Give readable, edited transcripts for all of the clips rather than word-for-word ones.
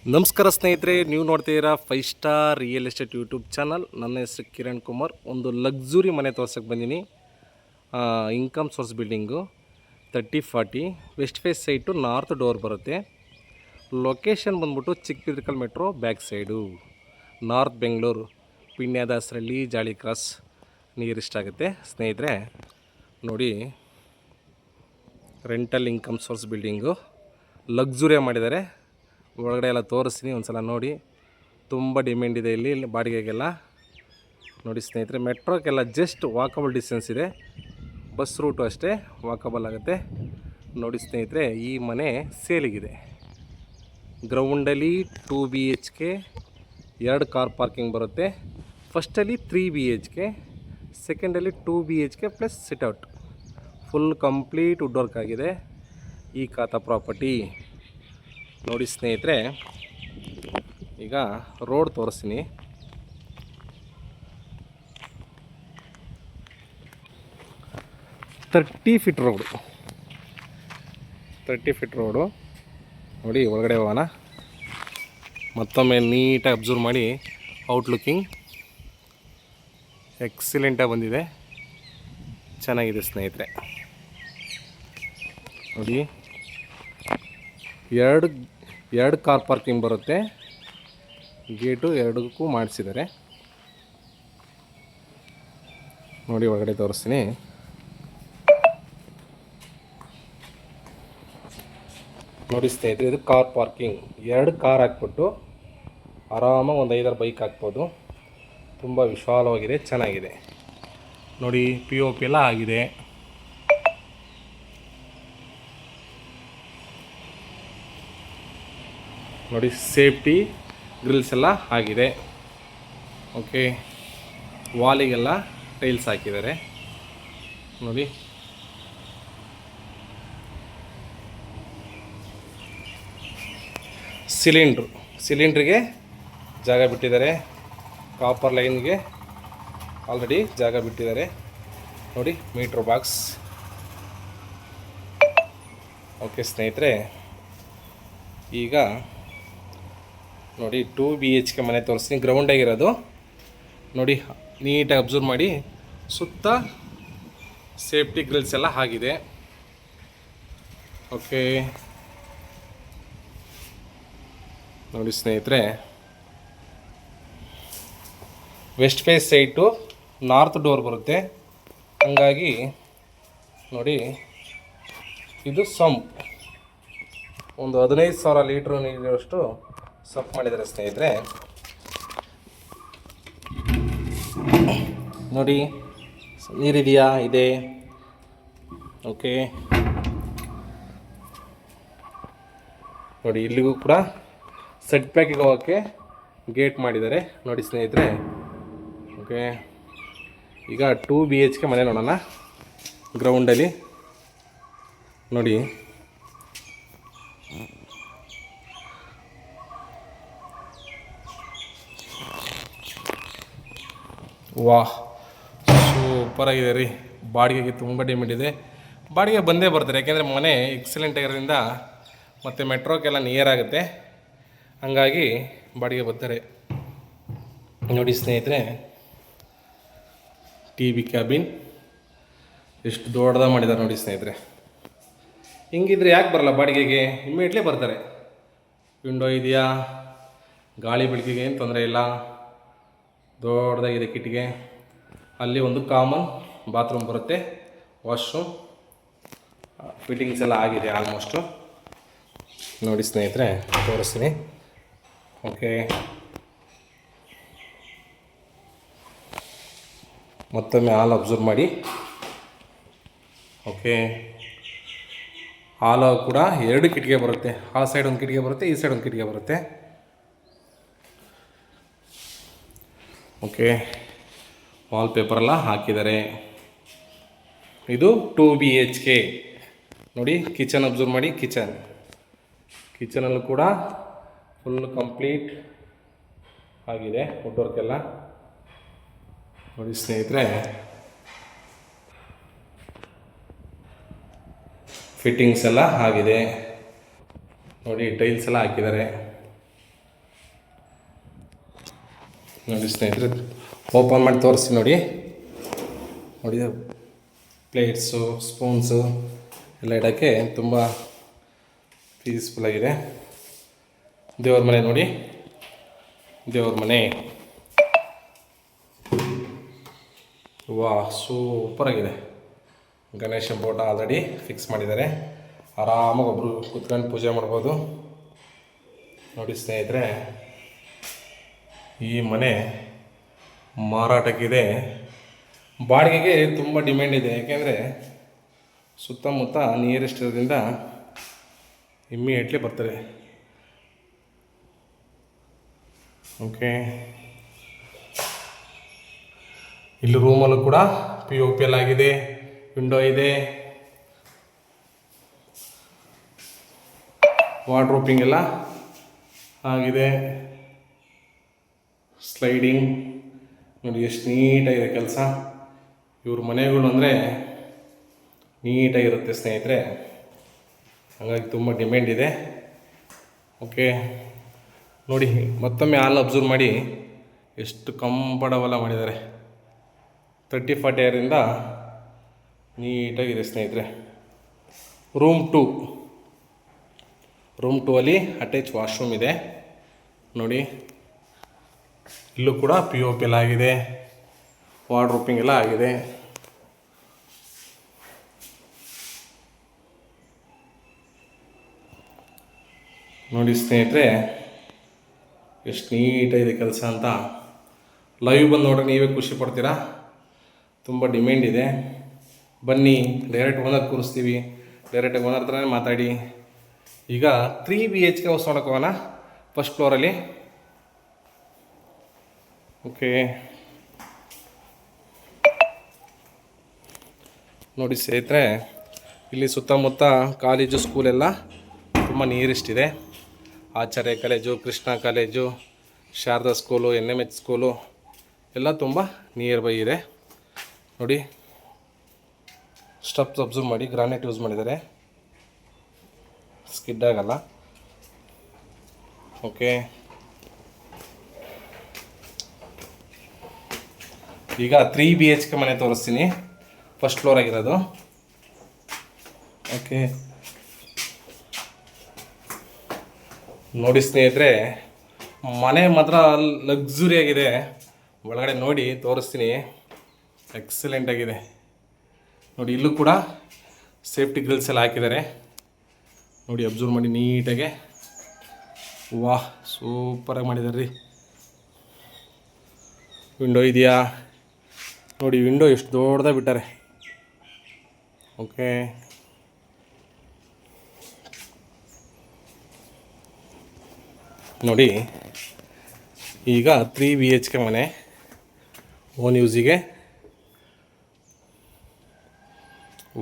ನಮಸ್ಕಾರ ಸ್ನೇಹಿತರೆ, ನೀವು ನೋಡ್ತಿದ್ದೀರಾ 5 star real estate YouTube channel. ನನ್ನ ಹೆಸರು ಕಿರಣ್ ಕುಮಾರ್. ಒಂದು ಲಕ್ಸುರಿ ಮನೆ ತೋರ್ಸಕ್ಕೆ ಬಂದೀನಿ. Income source building 3040 west face site, north door ಬರುತ್ತೆ. ಲೊಕೇಶನ್ ಬಂದ್ಬಿಟ್ಟು Chikkabidarakal metro back side, north Bengaluru, Peenya Dasarahalli, Jalahalli cross nearest ಆಗುತ್ತೆ. ಸ್ನೇಹಿತರೆ ನೋಡಿ, ರೆಂಟಲ್ ಇನ್ಕಮ್ ಸೋರ್ಸ್ ಬಿಲ್ಡಿಂಗು ಲಕ್ಸುರಿಯಾಗಿ ಮಾಡಿದ್ದಾರೆ. ಒಳಗಡೆ ಎಲ್ಲ ತೋರಿಸ್ತೀನಿ, ಒಂದು ಸಲ ನೋಡಿ. ತುಂಬ ಡಿಮ್ಯಾಂಡ್ ಇದೆ ಇಲ್ಲಿ ಬಾಡಿಗೆಗೆಲ್ಲ. ನೋಡಿ ಸ್ನೇಹಿತರೆ, ಮೆಟ್ರೋಕ್ಕೆಲ್ಲ ಜಸ್ಟ್ ವಾಕಬಲ್ ಡಿಸ್ಟೆನ್ಸ್ ಇದೆ. ಬಸ್ ರೂಟು ಅಷ್ಟೇ ವಾಕಬಲ್ ಆಗುತ್ತೆ. ನೋಡಿ ಸ್ನೇಹಿತರೆ, ಈ ಮನೆ ಸೇಲಿಗಿದೆ. ಗ್ರೌಂಡಲ್ಲಿ 2 BHK, 2 ಕಾರ್ ಪಾರ್ಕಿಂಗ್ ಬರುತ್ತೆ. ಫಸ್ಟಲ್ಲಿ 3 BHK, ಸೆಕೆಂಡಲ್ಲಿ 2 BHK plus sit out. Full complete wood work ಆಗಿದೆ ಈ ಖಾತಾ ಪ್ರಾಪರ್ಟಿ. ನೋಡಿ ಸ್ನೇಹಿತರೆ, ಈಗ ರೋಡ್ ತೋರಿಸ್ತೀನಿ. ತರ್ಟಿ ಫೀಟ್ ರೋಡು ನೋಡಿ. ಒಳಗಡೆ ಹೋಗೋಣ, ಮತ್ತೊಮ್ಮೆ ನೀಟಾಗಿ ಅಬ್ಸರ್ವ್ ಮಾಡಿ. ಔಟ್ಲುಕ್ಕಿಂಗ್ ಎಕ್ಸಲೆಂಟಾಗಿ ಬಂದಿದೆ, ಚೆನ್ನಾಗಿದೆ ಸ್ನೇಹಿತರೆ. ನೋಡಿ, ಎರಡು ಕಾರ್ ಪಾರ್ಕಿಂಗ್ ಬರುತ್ತೆ. ಗೇಟು ಎರಡಕ್ಕೂ ಮಾಡಿಸಿದ್ದಾರೆ. ನೋಡಿ, ಒಳಗಡೆ ತೋರಿಸ್ತೀನಿ. ನೋಡಿ ಸ್ನೇಹಿತರೆ, ಇದು ಕಾರ್ ಪಾರ್ಕಿಂಗ್. 2 ಕಾರ್ ಹಾಕ್ಬಿಟ್ಟು ಆರಾಮಾಗಿ ಒಂದು 5-6 ಬೈಕ್ ಹಾಕ್ಬೋದು. ತುಂಬ ವಿಶಾಲವಾಗಿದೆ, ಚೆನ್ನಾಗಿದೆ. ನೋಡಿ, POP ಎಲ್ಲ ಆಗಿದೆ. ನೋಡಿ, ಸೇಫ್ಟಿ ಗ್ರಿಲ್ಸ್ ಎಲ್ಲ ಆಗಿದೆ. ಓಕೆ, ವಾಲಿಗೆಲ್ಲ ಟೈಲ್ಸ್ ಹಾಕಿದ್ದಾರೆ. ನೋಡಿ, ಸಿಲಿಂಡ್ರಿಗೆ ಜಾಗ ಬಿಟ್ಟಿದ್ದಾರೆ. ಕಾಪರ್ ಲೈನ್ಗೆ ಆಲ್ರೆಡಿ ಜಾಗ ಬಿಟ್ಟಿದ್ದಾರೆ. ನೋಡಿ, ಮೀಟ್ರ್ ಬಾಕ್ಸ್. ಓಕೆ ಸ್ನೇಹಿತರೆ, ಈಗ ನೋಡಿ 2 BHK ಮನೆ ತೋರಿಸ್ತೀನಿ. ಗ್ರೌಂಡಾಗಿರೋದು ನೋಡಿ, ನೀಟಾಗಿ ಅಬ್ಸರ್ವ್ ಮಾಡಿ. ಸುತ್ತ ಸೇಫ್ಟಿ ಗ್ರಿಲ್ಸ್ ಎಲ್ಲ ಆಗಿದೆ. ಓಕೆ, ನೋಡಿ ಸ್ನೇಹಿತರೆ, west face site, north door ಬರುತ್ತೆ. ಹಾಗಾಗಿ ನೋಡಿ, ಇದು ಸಂಪ್ ಒಂದು 15,000 ಲೀಟ್ರ್ ನೀರಿನಷ್ಟು ಸಪ್ ಮಾಡಿದ್ದಾರೆ ಸ್ನೇಹಿತರೆ. ನೋಡಿ, ನೀರಿದೆಯಾ? ಇದೆ. ಓಕೆ, ನೋಡಿ, ಇಲ್ಲಿಗೂ ಕೂಡ ಸೆಟ್ ಬ್ಯಾಕಿಗೆ ಹೋಗೋಕ್ಕೆ ಗೇಟ್ ಮಾಡಿದ್ದಾರೆ. ನೋಡಿ ಸ್ನೇಹಿತರೆ. ಓಕೆ, ಈಗ 2 BHK ಮನೆ ನೋಡೋಣ. ಗ್ರೌಂಡಲ್ಲಿ ನೋಡಿ, ವಾಹ್, ಸೂಪರಾಗಿದೆ ರೀ. ಬಾಡಿಗೆಗೆ ತುಂಬ ಡಿಮ್ಯಾಂಡ್ ಇದೆ. ಬಾಡಿಗೆ ಬಂದೇ ಬರ್ತಾರೆ, ಯಾಕೆಂದರೆ ಮನೆ ಎಕ್ಸಲೆಂಟ್ ಆಗಿರೋದ್ರಿಂದ, ಮತ್ತು ಮೆಟ್ರೋಕ್ಕೆಲ್ಲ ನಿಯರ್ ಆಗುತ್ತೆ. ಹಾಗಾಗಿ ಬಾಡಿಗೆ ಬರ್ತಾರೆ. ನೋಡಿ ಸ್ನೇಹಿತರೆ, TV ಕ್ಯಾಬಿನ್ ಎಷ್ಟು ದೊಡ್ಡದಾಗಿ ಮಾಡಿದ್ದಾರೆ ನೋಡಿ ಸ್ನೇಹಿತರೆ. ಹಿಂಗಿದ್ರೆ ಯಾಕೆ ಬರಲ್ಲ ಬಾಡಿಗೆಗೆ? ಇಮ್ಮಿಡಿಯೇಟ್ಲಿ ಬರ್ತಾರೆ. ವಿಂಡೋ ಇದೆಯಾ, ಗಾಳಿ ಬೆಳಕಿಗೆ ಏನು ತೊಂದರೆ ಇಲ್ಲ. ದೊಡ್ಡದಾಗಿದೆ ಕಿಟಿಗೆ. ಅಲ್ಲಿ ಒಂದು ಕಾಮನ್ ಬಾತ್ರೂಮ್ ಬರುತ್ತೆ, ವಾಶ್ರೂಮ್ ಫಿಟ್ಟಿಂಗ್ಸ್ ಎಲ್ಲ ಆಗಿದೆ ಆಲ್ಮೋಸ್ಟು. ನೋಡಿ ಸ್ನೇಹಿತರೆ, ತೋರಿಸ್ತೀನಿ. ಓಕೆ, ಮತ್ತೊಮ್ಮೆ ಹಾಲ್ ಅಬ್ಸರ್ವ್ ಮಾಡಿ. ಓಕೆ, ಹಾಲು ಕೂಡ 2 ಕಿಟಿಗೆ ಬರುತ್ತೆ. ಆ ಸೈಡ್ ಒಂದು ಕಿಟಿಗೆ ಬರುತ್ತೆ, ಈ ಸೈಡ್ ಒಂದು ಕಿಟಿಗೆ ಬರುತ್ತೆ. ಓಕೆ, ವಾಲ್ಪೇಪರೆಲ್ಲ ಹಾಕಿದ್ದಾರೆ. ಇದು 2 BHK. ನೋಡಿ, ಕಿಚನ್ ಅಬ್ಸರ್ವ್ ಮಾಡಿ. ಕಿಚನಲ್ಲೂ ಕೂಡ ಫುಲ್ ಕಂಪ್ಲೀಟ್ ಆಗಿದೆ ವುಡ್ ವರ್ಕ್ ಎಲ್ಲ. ನೋಡಿ ಸ್ನೇಹಿತರೆ, ಫಿಟ್ಟಿಂಗ್ಸ್ ಎಲ್ಲ ಆಗಿದೆ. ನೋಡಿ, ಟೈಲ್ಸ್ ಎಲ್ಲ ಹಾಕಿದ್ದಾರೆ. ನೋಡಿ ಸ್ನೇಹಿತರೆ, ಓಪನ್ ಮಾಡಿ ತೋರಿಸಿ ನೋಡಿ. ನೋಡಿ ಪ್ಲೇಟ್ಸು, ಸ್ಪೂನ್ಸು ಎಲ್ಲ ಇಡೋಕ್ಕೆ ತುಂಬ ಪೀಸ್ಫುಲ್ಲಾಗಿದೆ. ದೇವ್ರ ಮನೆ ನೋಡಿ, ದೇವ್ರ ಮನೆ ವಾ ಸೂಪರಾಗಿದೆ. ಗಣೇಶ ಫೋಟೋ ಆಲ್ರೆಡಿ ಫಿಕ್ಸ್ ಮಾಡಿದ್ದಾರೆ. ಆರಾಮಾಗಿ ಒಬ್ಬರು ಕೂತ್ಕೊಂಡು ಪೂಜೆ ಮಾಡ್ಬೋದು. ನೋಡಿ ಸ್ನೇಹಿತರೆ, ಈ ಮನೆ ಮಾರಾಟಕ್ಕಿದೆ. ಬಾಡಿಗೆಗೆ ತುಂಬ ಡಿಮ್ಯಾಂಡ್ ಇದೆ. ಯಾಕೆಂದರೆ ಸುತ್ತಮುತ್ತ ನಿಯರೆಸ್ಟ್ ಇರೋದ್ರಿಂದ ಇಮ್ಮಿಡಿಯೇಟ್ಲಿ ಬರ್ತಾರೆ. ಓಕೆ, ಇಲ್ಲಿ ರೂಮಲ್ಲೂ ಕೂಡ POP ಎಲ್ಲ ಆಗಿದೆ, ವಿಂಡೋ ಇದೆ, ವಾರ್ಡ್ರೋಪಿಂಗ್ ಎಲ್ಲ ಆಗಿದೆ, ಸ್ಲೈಡಿಂಗ್ ನೋಡಿ ಎಷ್ಟು ನೀಟಾಗಿದೆ ಕೆಲಸ. ಇವ್ರ ಮನೆಗಳು ಅಂದರೆ ನೀಟಾಗಿರುತ್ತೆ ಸ್ನೇಹಿತರೆ, ಹಾಗಾಗಿ ತುಂಬ ಡಿಮ್ಯಾಂಡ್ ಇದೆ. ಓಕೆ ನೋಡಿ, ಮತ್ತೊಮ್ಮೆ ಹಾಲ್ ಅಬ್ಸರ್ವ್ ಮಾಡಿ ಎಷ್ಟು ಕಂಫರ್ಟಬಲ್ ಮಾಡಿದ್ದಾರೆ. 30-40 ಇಯರಿಂದ ನೀಟಾಗಿದೆ ಸ್ನೇಹಿತರೆ. ರೂಮ್ 2 ಅಲ್ಲಿ ಅಟ್ಯಾಚ್ ವಾಶ್ರೂಮ್ ಇದೆ ನೋಡಿ. ಇಲ್ಲೂ ಕೂಡ POP ಎಲ್ಲ ಆಗಿದೆ, ವಾರ್ಡ್ರೋಪಿಂಗ್ ಎಲ್ಲ ಆಗಿದೆ. ನೋಡಿ ಸ್ನೇಹಿತರೆ, ಎಷ್ಟು ನೀಟಾಗಿದೆ ಕೆಲಸ ಅಂತ. ಲೈವ್ ಬಂದು ನೋಡ್ರೆ ನೀವೇ ಖುಷಿ ಪಡ್ತೀರಾ. ತುಂಬ ಡಿಮ್ಯಾಂಡ್ ಇದೆ. ಬನ್ನಿ, ಡೈರೆಕ್ಟ್ ಓನರ್ ಕೂರಿಸ್ತೀವಿ, ಡೈರೆಕ್ಟಾಗಿ ಓನರ್ ಹತ್ರನೇ ಮಾತಾಡಿ. ಈಗ 3 BHK ಹೌಸ್ ನೋಡೋಕೆ ಹೋಗೋಣ ಫಸ್ಟ್ ಫ್ಲೋರಲ್ಲಿ. ಓಕೆ ನೋಡಿ ಸ್ನೇಹಿತರೆ, ಇಲ್ಲಿ ಸುತ್ತಮುತ್ತ ಕಾಲೇಜು, ಸ್ಕೂಲೆಲ್ಲ ತುಂಬ ನಿಯರೆಸ್ಟ್ ಇದೆ. Acharya college, Krishna college, Sharada school, NMH school ಎಲ್ಲ ತುಂಬ ನಿಯರ್ ಬೈ ಇದೆ. ನೋಡಿ ಸ್ಟೆಪ್ಸ್ ಅಬ್ಸರ್ವ್ ಮಾಡಿ, ಗ್ರಾನೈಟ್ ಯೂಸ್ ಮಾಡಿದ್ದಾರೆ, ಸ್ಕಿಡ್ ಆಗಲ್ಲ. ಓಕೆ, ಈಗ 3 BHK ಮನೆ ತೋರಿಸ್ತೀನಿ, ಫಸ್ಟ್ ಫ್ಲೋರ್ ಆಗಿರೋದು. ಓಕೆ ನೋಡಿ ಸ್ನೇಹಿತರೆ, ಮನೆ ಮಾತ್ರ ಲಕ್ಸುರಿ ಆಗಿದೆ. ಒಳಗಡೆ ನೋಡಿ ತೋರಿಸ್ತೀನಿ, ಎಕ್ಸಲೆಂಟ್ ಆಗಿದೆ ನೋಡಿ. ಇಲ್ಲೂ ಕೂಡ ಸೇಫ್ಟಿ ಗ್ರಿಲ್ಸ್ ಎಲ್ಲ ಹಾಕಿದ್ದಾರೆ ನೋಡಿ, ಅಬ್ಸರ್ವ್ ಮಾಡಿ ನೀಟಾಗೆ. ವಾಹ್, ಸೂಪರಾಗಿ ಮಾಡಿದ್ದಾರೆ ರೀ. ವಿಂಡೋ ಇದೆಯಾ ನೋಡಿ, ವಿಂಡೋ ಎಷ್ಟು ದೊಡ್ಡದಾಗಿ ಬಿಟ್ಟಾರೆ. ಓಕೆ ನೋಡಿ, ಈಗ 3 BHK ಮನೆ ಓನ್ ಯೂಸಿಗೆ.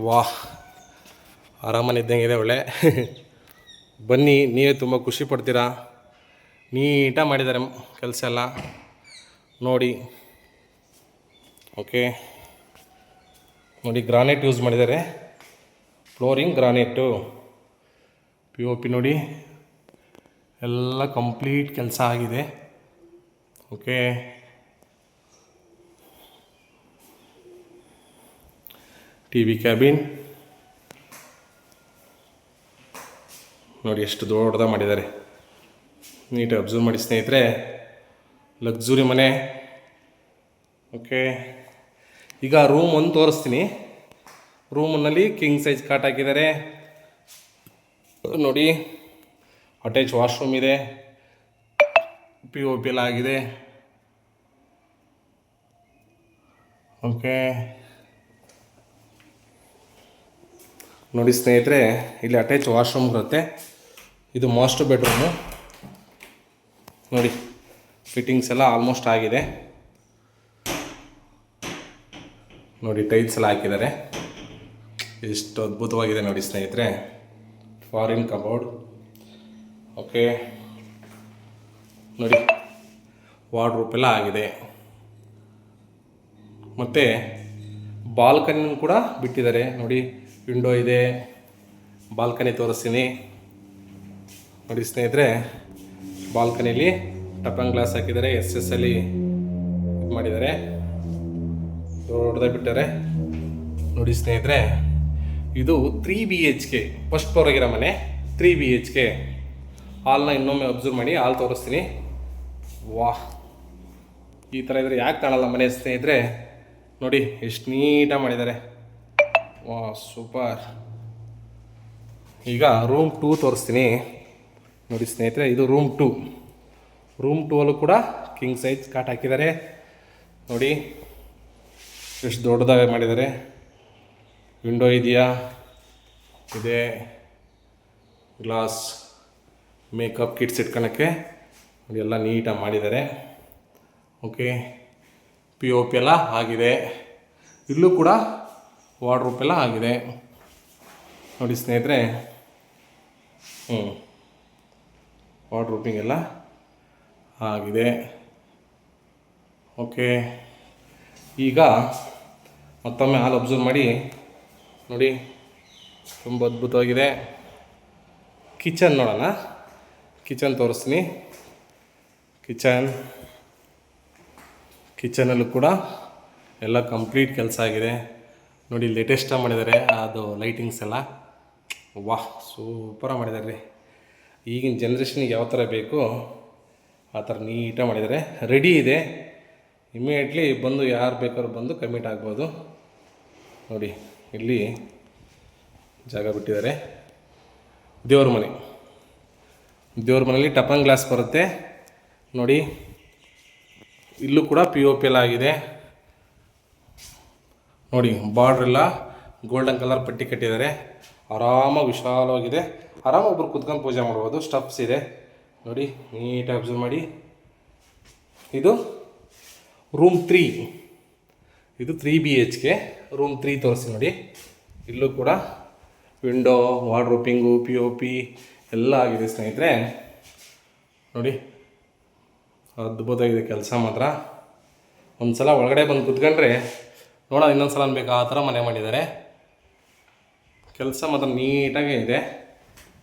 ವಾಹ್, ಆರಾಮನೆ ಇದ್ದಂಗಿದೆ, ಒಳ್ಳೆ. ಬನ್ನಿ, ನೀವೇ ತುಂಬ ಖುಷಿ ಪಡ್ತೀರಾ. ನೀಟಾಗಿ ಮಾಡಿದ್ದಾರೆ ಕೆಲಸ ಎಲ್ಲ ನೋಡಿ. ಓಕೆ ನೋಡಿ, ಗ್ರಾನೈಟ್ ಯೂಸ್ ಮಾಡಿದ್ದಾರೆ, ಫ್ಲೋರಿಂಗ್ ಗ್ರಾನೈಟು, POP ನೋಡಿ, ಎಲ್ಲ ಕಂಪ್ಲೀಟ್ ಕೆಲಸ ಆಗಿದೆ. ಓಕೆ TV ಕ್ಯಾಬಿನ್ ನೋಡಿ, ಎಷ್ಟು ದೊಡ್ಡದಾಗಿ ಮಾಡಿದ್ದಾರೆ. ನೀಟಾಗಿ ಅಬ್ಸರ್ವ್ ಮಾಡಿ ಸ್ನೇಹಿತರೆ, ಲಕ್ಸುರಿ ಮನೆ. ಓಕೆ, ಈಗ ರೂಮ್ 1 ತೋರಿಸ್ತೀನಿ. ರೂಮ್ನಲ್ಲಿ ಕಿಂಗ್ ಸೈಜ್ ಕಾಟ್ ಹಾಕಿದ್ದಾರೆ ನೋಡಿ. ಅಟ್ಯಾಚ್ ವಾಶ್ರೂಮ್ ಇದೆ, POP ಎಲ್ಲ ಆಗಿದೆ. ಓಕೆ ನೋಡಿ ಸ್ನೇಹಿತರೆ, ಇಲ್ಲಿ ಅಟ್ಯಾಚ್ ವಾಶ್ರೂಮ್ ಬರುತ್ತೆ. ಇದು ಮಾಸ್ಟರ್ ಬೆಡ್ರೂಮು ನೋಡಿ. ಫಿಟ್ಟಿಂಗ್ಸ್ ಎಲ್ಲ ಆಲ್ಮೋಸ್ಟ್ ಆಗಿದೆ ನೋಡಿ. ಟೈಲ್ಸ್ ಎಲ್ಲ ಹಾಕಿದ್ದಾರೆ, ಎಷ್ಟು ಅದ್ಭುತವಾಗಿದೆ ನೋಡಿ ಸ್ನೇಹಿತರೆ. Foreign cupboard. ಓಕೆ ನೋಡಿ, ವಾರ್ಡ್ರೋಬ್ ಎಲ್ಲ ಆಗಿದೆ. ಮತ್ತು ಬಾಲ್ಕನಿ ಕೂಡ ಬಿಟ್ಟಿದ್ದಾರೆ ನೋಡಿ. ವಿಂಡೋ ಇದೆ, ಬಾಲ್ಕನಿ ತೋರಿಸ್ತೀನಿ ನೋಡಿ ಸ್ನೇಹಿತರೆ. ಬಾಲ್ಕನಿಲಿ ಟಪನ್ ಗ್ಲಾಸ್ ಹಾಕಿದ್ದಾರೆ, SS ಅಲ್ಲಿ ಮಾಡಿದ್ದಾರೆ, ದೊಡ್ಡದಾಗಿ ಬಿಟ್ಟಾರೆ ನೋಡಿ ಸ್ನೇಹಿತರೆ. ಇದು 3 BHK ಫಸ್ಟ್ ಫ್ಲೋರ್ ಆಗಿರೋ ಮನೆ, 3 BHK. ಹಾಲ್ನ ಇನ್ನೊಮ್ಮೆ ಅಬ್ಸರ್ವ್ ಮಾಡಿ, ಹಾಲ್ ತೋರಿಸ್ತೀನಿ. ವಾಹ್, ಈ ಥರ ಇದ್ರೆ ಯಾಕೆ ಕಾಣಲ್ಲ ಮನೆ ಸ್ನೇಹಿತರೆ. ನೋಡಿ ಎಷ್ಟು ನೀಟಾಗಿ ಮಾಡಿದ್ದಾರೆ. ವಾಹ್, ಸೂಪರ್. ಈಗ ರೂಮ್ 2 ತೋರಿಸ್ತೀನಿ ನೋಡಿ ಸ್ನೇಹಿತರೆ. ಇದು ರೂಮ್ 2. ರೂಮ್ 2 ಅಲ್ಲೂ ಕೂಡ ಕಿಂಗ್ ಸೈಜ್ ಕಾಟ್ ಹಾಕಿದ್ದಾರೆ ನೋಡಿ, ಎಷ್ಟು ದೊಡ್ಡದಾಗಿ ಮಾಡಿದ್ದಾರೆ. ವಿಂಡೋ ಇದೆಯಾ, ಇದೆ. ಗ್ಲಾಸ್, ಮೇಕಪ್ ಕಿಟ್ಸ್ ಇಟ್ಕೊಳಕ್ಕೆ ನೋಡಿ ಎಲ್ಲ ನೀಟಾಗಿ ಮಾಡಿದ್ದಾರೆ. ಓಕೆ, POP ಎಲ್ಲ ಆಗಿದೆ. ಇಲ್ಲೂ ಕೂಡ ವಾರ್ಡ್ರೋಬ್ ಎಲ್ಲ ಆಗಿದೆ ನೋಡಿ ಸ್ನೇಹಿತರೆ. ವಾರ್ಡ್ರೋಬಿಂಗ್ ಎಲ್ಲ ಆಗಿದೆ. ಓಕೆ, ಈಗ ಮತ್ತೊಮ್ಮೆ ಹಾಲ್ ಅಬ್ಸರ್ವ್ ಮಾಡಿ ನೋಡಿ, ತುಂಬ ಅದ್ಭುತವಾಗಿದೆ. ಕಿಚನ್ ನೋಡೋಣ, ಕಿಚನ್ ತೋರಿಸ್ತೀನಿ. ಕಿಚನಲ್ಲೂ ಕೂಡ ಎಲ್ಲ ಕಂಪ್ಲೀಟ್ ಕೆಲಸ ಆಗಿದೆ ನೋಡಿ. ಲೇಟೆಸ್ಟಾಗಿ ಮಾಡಿದ್ದಾರೆ ಅದು ಲೈಟಿಂಗ್ಸ್ ಎಲ್ಲ. ವಾಹ್, ಸೂಪರಾಗಿ ಮಾಡಿದ್ದಾರೆ ರೀ. ಈಗಿನ ಜನ್ರೇಷನಿಗೆ ಯಾವ ಥರ ಬೇಕು ಆ ಥರ ನೀಟಾಗಿ ಮಾಡಿದ್ದಾರೆ. ರೆಡಿ ಇದೆ, ಇಮಿಡಿಯೇಟ್ಲಿ ಬಂದು ಯಾರು ಬೇಕಾದ್ರೂ ಬಂದು ಕಮಿಟ್ ಆಗ್ಬೋದು ನೋಡಿ. ಇಲ್ಲಿ ಜಾಗ ಬಿಟ್ಟಿದ್ದಾರೆ. ದೇವ್ರ ಮನೇಲಿ ಟಪನ್ ಗ್ಲಾಸ್ ಬರುತ್ತೆ ನೋಡಿ. ಇಲ್ಲೂ ಕೂಡ POP ಎಲ್ಲ ಆಗಿದೆ ನೋಡಿ. ಬಾರ್ಡ್ರೆಲ್ಲ ಗೋಲ್ಡನ್ ಕಲರ್ ಪಟ್ಟಿ ಕಟ್ಟಿದ್ದಾರೆ. ಆರಾಮಾಗಿ ವಿಶಾಲವಾಗಿದೆ. ಆರಾಮಾಗಿ ಒಬ್ಬರು ಕುತ್ಕೊಂಡು ಪೂಜೆ ಮಾಡ್ಬೋದು. ಸ್ಟೆಪ್ಸ್ ಇದೆ ನೋಡಿ, ನೀಟಾಗಿ ಅಬ್ಸರ್ವ್ ಮಾಡಿ. ಇದು ರೂಮ್ 3. ಇದು 3 BHK. ರೂಮ್ 3 ತೋರಿಸಿ ನೋಡಿ. ಇಲ್ಲೂ ಕೂಡ ವಿಂಡೋ, ವಾರ್ಡ್ರೋಬಿಂಗು, POP ಎಲ್ಲ ಆಗಿದೆ ಸ್ನೇಹಿತರೆ ನೋಡಿ. ಅದ್ಭುತವಾಗಿದೆ ಕೆಲಸ ಮಾತ್ರ. ಒಂದು ಸಲ ಒಳಗಡೆ ಬಂದು ಕುತ್ಕೊಂಡ್ರೆ ನೋಡೋಣ ಇನ್ನೊಂದು ಸಲ ಅನ್ಬೇಕು ಆ ಥರ ಮನೆ ಮಾಡಿದ್ದಾರೆ. ಕೆಲಸ ಮಾತ್ರ ನೀಟಾಗೇ ಇದೆ.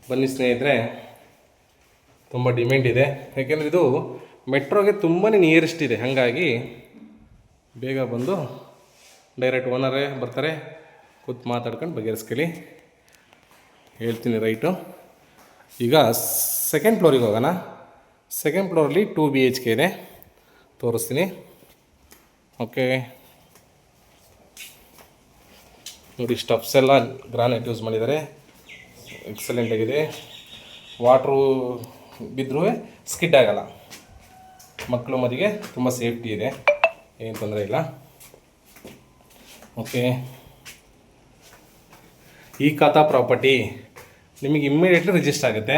ಬನ್ನಿ ಸ್ನೇಹಿತರೆ, ತುಂಬ ಡಿಮ್ಯಾಂಡ್ ಇದೆ. ಯಾಕೆಂದರೆ ಇದು ಮೆಟ್ರೋಗೆ ತುಂಬಾ ನಿಯರೆಸ್ಟ್ ಇದೆ. ಹಾಗಾಗಿ ಬೇಗ ಬಂದು ಡೈರೆಕ್ಟ್ ಓನರೇ ಬರ್ತಾರೆ, ಕೂತು ಮಾತಾಡ್ಕೊಂಡು ಬಗೆಹರಿಸ್ಕೊಳ್ಳಿ. ಹೇಳ್ತೀನಿ ರೈಟು. ಈಗ ಸೆಕೆಂಡ್ ಫ್ಲೋರಿಗೆ ಹೋಗೋಣ. ಸೆಕೆಂಡ್ ಫ್ಲೋರಲ್ಲಿ 2 BHK ಇದೆ, ತೋರಿಸ್ತೀನಿ. ಓಕೆ ನೋಡಿ, ಸ್ಟೆಪ್ಸ್ ಎಲ್ಲ ಗ್ರಾನೈಟ್ ಯೂಸ್ ಮಾಡಿದ್ದಾರೆ, ಎಕ್ಸಲೆಂಟ್ ಆಗಿದೆ. ವಾಟ್ರು ಬಿದ್ದರೂ ಸ್ಕಿಡ್ ಆಗಲ್ಲ. ಮಕ್ಕಳು ಮದಿಗೆ ತುಂಬ ಸೇಫ್ಟಿ ಇದೆ, ಏನು ತೊಂದರೆ ಇಲ್ಲ. ಓಕೆ, ಈ ಖಾತಾ ಪ್ರಾಪರ್ಟಿ ನಿಮಗೆ ಇಮ್ಮಿಡಿಯೇಟ್ಲಿ ರಿಜಿಸ್ಟರ್ ಆಗುತ್ತೆ.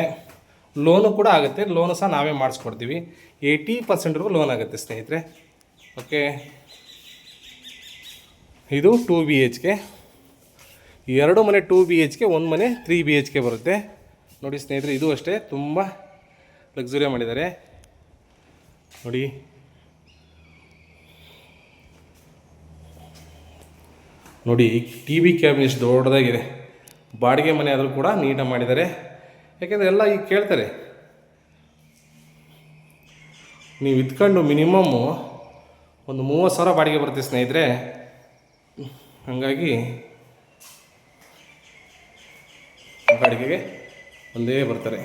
ಲೋನು ಕೂಡ ಆಗುತ್ತೆ. ಲೋನು ಸಹ ನಾವೇ ಮಾಡಿಸ್ಕೊಡ್ತೀವಿ. 80% ಲೋನ್ ಆಗುತ್ತೆ ಸ್ನೇಹಿತರೆ. ಓಕೆ, ಇದು 2 BHK. 2 ಮನೆ 2 BHK, 1 ಮನೆ 3 BHK ಬರುತ್ತೆ ನೋಡಿ ಸ್ನೇಹಿತರೆ. ಇದು ಅಷ್ಟೇ ತುಂಬ ಲಕ್ಸುರಿಯಾಗಿ ಮಾಡಿದ್ದಾರೆ ನೋಡಿ. ನೋಡಿ, TV ಕ್ಯಾಬಿನ್ ಇಷ್ಟು ದೊಡ್ಡದಾಗಿದೆ. ಬಾಡಿಗೆ ಮನೆ ಆದರೂ ಕೂಡ ನೀಟಾಗಿ ಮಾಡಿದ್ದಾರೆ. ಯಾಕೆಂದರೆ ಎಲ್ಲ ಈಗ ಕೇಳ್ತಾರೆ, ನೀವು ಇದ್ಕೊಂಡು ಮಿನಿಮಮ್ಮು ಒಂದು 30,000 ಬಾಡಿಗೆ ಬರುತ್ತೆ ಸ್ನೇಹಿತರೆ. ಹಾಗಾಗಿ ಬಾಡಿಗೆಗೆ ಒಂದೇ ಬರ್ತಾರೆ.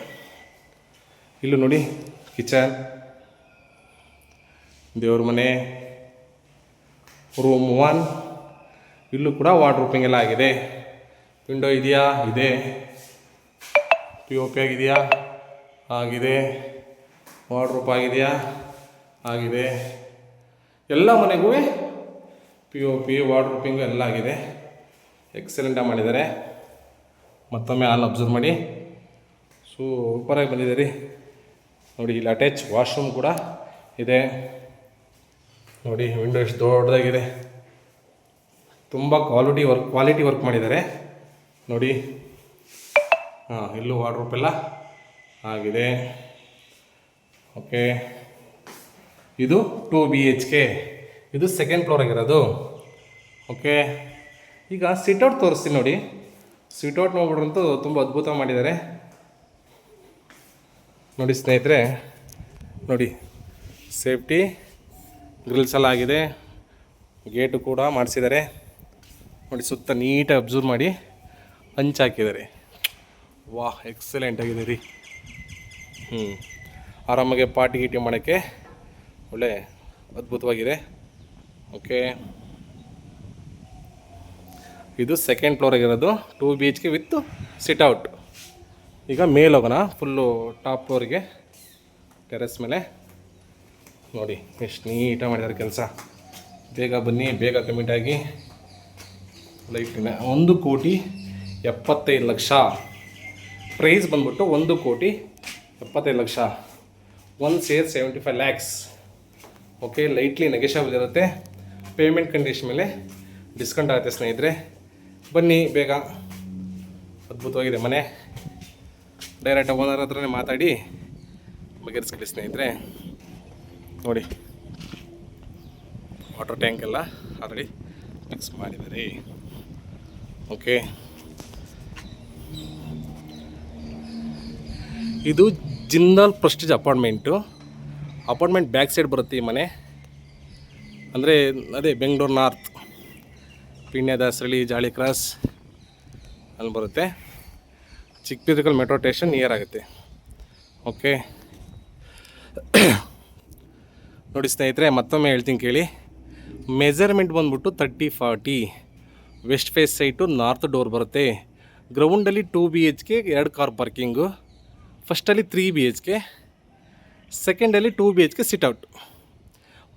ಇಲ್ಲೂ ನೋಡಿ, ಕಿಚನ್, ದೇವ್ರ ಮನೆ, ರೂಮ್ 1. ಇಲ್ಲೂ ಕೂಡ ವಾರ್ಡ್ರೋಬಿಂಗ್ ಎಲ್ಲ ಆಗಿದೆ. ವಿಂಡೋ ಇದೆಯಾ? ಇದೆ. POP ಆಗಿದೆಯಾ? ಆಗಿದೆ. ವಾರ್ಡ್ರೋಬ್ ಆಗಿದೆಯಾ? ಆಗಿದೆ. ಎಲ್ಲ ಮನೆಗೂ POP, ವಾರ್ಡ್ರೋಬಿಂಗು ಎಲ್ಲ ಆಗಿದೆ. ಎಕ್ಸಲೆಂಟಾಗಿ ಮಾಡಿದ್ದಾರೆ. ಮತ್ತೊಮ್ಮೆ ಹಾಲ್ ಅಬ್ಸರ್ವ್ ಮಾಡಿ, ಸೂಪರಾಗಿ ಬಂದಿದೆ ರೀ ನೋಡಿ. ಇಲ್ಲಿ ಅಟ್ಯಾಚ್ ವಾಶ್ರೂಮ್ ಕೂಡ ಇದೆ ನೋಡಿ. ವಿಂಡೋ ಎಷ್ಟು ದೊಡ್ಡದಾಗಿದೆ. ತುಂಬ ಕ್ವಾಲಿಟಿ ವರ್ಕ್ ಮಾಡಿದ್ದಾರೆ ನೋಡಿ. ಇಲ್ಲೂ ವಾರ್ಡ್ರೋಬ್ ಎಲ್ಲ ಆಗಿದೆ. ಓಕೆ, ಇದು 2 BHK. ಇದು ಸೆಕೆಂಡ್ ಫ್ಲೋರ್ ಆಗಿರೋದು. ಓಕೆ, ಈಗ ಸಿಟ್ಔಟ್ ತೋರಿಸ್ತೀನಿ ನೋಡಿ. ಸಿಟ್ಔಟ್ ನೋಡ್ಬಿಡ್ರಂತೂ ತುಂಬ ಅದ್ಭುತ ಮಾಡಿದ್ದಾರೆ ನೋಡಿ ಸ್ನೇಹಿತರೆ. ನೋಡಿ, ಸೇಫ್ಟಿ ಗ್ರಿಲ್ಸ್ ಎಲ್ಲ ಆಗಿದೆ, ಗೇಟು ಕೂಡ ಮಾಡಿಸಿದ್ದಾರೆ ನೋಡಿ. ಸುತ್ತ ನೀಟಾಗಿ ಅಬ್ಸರ್ವ್ ಮಾಡಿ ಹಂಚಾಕಿದ್ದಾರೆ. ವಾಹ್, ಎಕ್ಸಲೆಂಟ್ ಆಗಿದೆ ರೀ. ಆರಾಮಾಗೆ ಪಾರ್ಟಿ ಗೀಟಿ ಮಾಡೋಕ್ಕೆ ಒಳ್ಳೆ ಅದ್ಭುತವಾಗಿದೆ. ಓಕೆ, ಇದು ಸೆಕೆಂಡ್ ಫ್ಲೋರಾಗಿರೋದು, 2 BHK ವಿತ್ ಸಿಟ್ಔಟ್. ಈಗ ಮೇಲೆ ಹೋಗೋಣ, ಫುಲ್ಲು ಟಾಪ್ ಫ್ಲೋರಿಗೆ, ಟೆರೆಸ್ ಮೇಲೆ. ನೋಡಿ ಎಷ್ಟು ನೀಟಾಗಿ ಮಾಡಿದ್ದಾರೆ ಕೆಲಸ. ಬೇಗ ಬನ್ನಿ, ಬೇಗ ಕಮಿಟ್ ಆಗಿ. ಲೈಟಿನ 1,75,00,000 ಪ್ರೈಸ್ ಬಂದ್ಬಿಟ್ಟು 1,75,00,000. 1 ಸೇರ್ 75 lakhs. ಓಕೆ, ಲೈಟ್ಲಿ ನೆಗೆಷಬಲ್ ಇರುತ್ತೆ. ಪೇಮೆಂಟ್ ಕಂಡೀಷನ್ ಮೇಲೆ ಡಿಸ್ಕೌಂಟ್ ಆಗುತ್ತೆ ಸ್ನೇಹಿತರೆ. ಬನ್ನಿ ಬೇಗ. ಅದ್ಭುತವಾಗಿದೆ ಮನೆ. ಡೈರೆಕ್ಟ್ ಓನರ್ ಹತ್ರನೇ ಮಾತಾಡಿ ಬಗೆಹರಿಸ್ಕೊಳ್ಳಿ ಸ್ನೇಹಿತರೆ. ನೋಡಿ, ವಾಟರ್ ಟ್ಯಾಂಕ್ ಎಲ್ಲ ಆಲ್ರೆಡಿ ಫಿಕ್ಸ್ ಮಾಡಿದ್ದಾರೆ. ಓಕೆ, ಇದು Jindal Prestige apartment back side ಬರುತ್ತೆ ಈ ಮನೆ. ಅಂದರೆ ಅದೇ ಬೆಂಗಳೂರು ನಾರ್ತ್, ಪಿಣ್ಯ ದಾಸರಳ್ಳಿ, ಜಾಳಿ ಕ್ರಾಸ್ ಅಲ್ಲಿ ಬರುತ್ತೆ. ಚಿಕ್ಕಬಿದ್ರಿಕಲ್ ಮೆಟ್ರೋ ಸ್ಟೇಷನ್ ನಿಯರ್ ಆಗುತ್ತೆ. ಓಕೆ, ನೋಡಿ ಸ್ನೇಹಿತರೆ, ಮತ್ತೊಮ್ಮೆ ಹೇಳ್ತೀನಿ ಕೇಳಿ. ಮೆಜರ್ಮೆಂಟ್ ಬಂದ್ಬಿಟ್ಟು 30-40. West face site, north door ಬರುತ್ತೆ. ಗ್ರೌಂಡಲ್ಲಿ 2 BHK, 2 ಕಾರ್ ಪಾರ್ಕಿಂಗು. ಫಸ್ಟಲ್ಲಿ 3 BHK, ಸೆಕೆಂಡಲ್ಲಿ 2 BHK ಸಿಟ್ಔಟ್.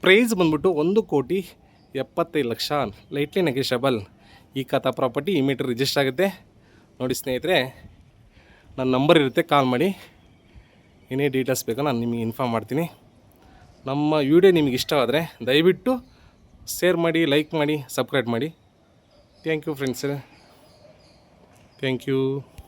ಪ್ರೈಸ್ ಬಂದ್ಬಿಟ್ಟು 1,75,00,000. Lightly negotiable. ಈ ಖಾತಾ ಪ್ರಾಪರ್ಟಿ ಇಮಿಡಿಯೇಟ್ ರಿಜಿಸ್ಟರ್ ಆಗುತ್ತೆ. ನೋಡಿ ಸ್ನೇಹಿತರೆ, ನನ್ನ ನಂಬರ್ ಇರುತ್ತೆ, ಕಾಲ್ ಮಾಡಿ. ಏನೇ ಡೀಟೇಲ್ಸ್ ಬೇಕೋ ನಾನು ನಿಮಗೆ ಇನ್ಫಾರ್ಮ್ ಮಾಡ್ತೀನಿ. ನಮ್ಮ ವಿಡಿಯೋ ನಿಮಗೆ ಇಷ್ಟವಾದರೆ ದಯವಿಟ್ಟು ಶೇರ್ ಮಾಡಿ, ಲೈಕ್ ಮಾಡಿ, ಸಬ್ಸ್ಕ್ರೈಬ್ ಮಾಡಿ. Thank you friends, thank you.